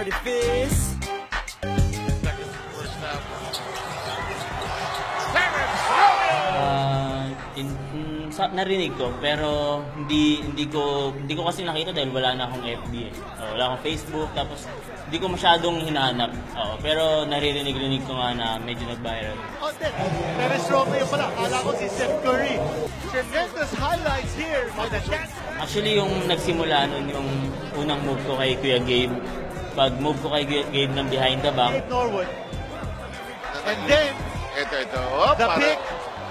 artifice. Narinig ko pero hindi ko kasi nakita dahil wala na akong FB eh. Wala akong Facebook, tapos hindi ko masyadong hinahanap. Pero naririnig ko nga na medyo nag-viral. Dennis Romeo pala, akala ko si Steph Curry. Tremendous highlights here by the dance. Actually, yung nagsimula nun yung unang move ko kay Kuya Gabe. Pag move ko kay Gabe ng behind the back. Gabe Norwood. And then, Ito. Oh, the pick.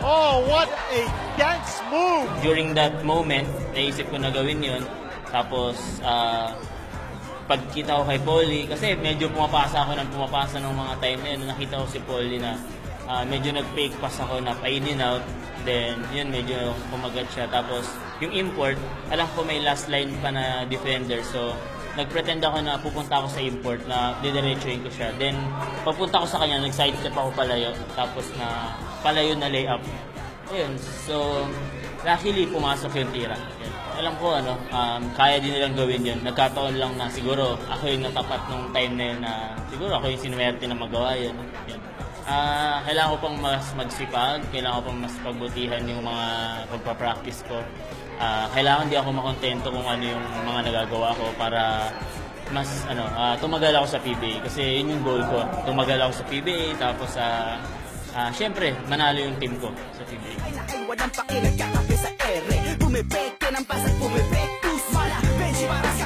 Oh, what a dance move! During that moment, naisip ko na gawin yun. Tapos, pagkita ko kay Polly, kasi medyo pumapasa ng mga time na yun. Nakita ko si Polly na medyo nag-fake pass ako na pa-in out. Then, yun, medyo kumagat siya. Tapos, yung import, alam ko may last line pa na defender. So, nag-pretend ako na pupunta ako sa import na didiretsuhin ko siya. Then, papunta ko sa kanya, nag-sidestep ako palayo. Tapos na palayo na layup. Ayun, so, luckily, pumasok yung tira. Ayun. Alam ko, kaya din nilang gawin yun. Nagkataon lang na siguro ako yung natapat nung time na yun na siguro ako yung sinuwerte na magawa yun. Ayun. Kailangan ko pang mas magsipag, kailangan ko pang mas pagbutihan yung mga pagpa-practice ko. Kailangan di ako makontento kung ano yung mga nagagawa ko para mas tumagal ako sa PBA kasi yun yung goal ko. Tumagal ako sa PBA tapos syempre manalo yung team ko sa PBA. Ay walang paki, nagkakape sa ere. Pumipeke ng pasag, pumipek. Tus mala, Benji para sa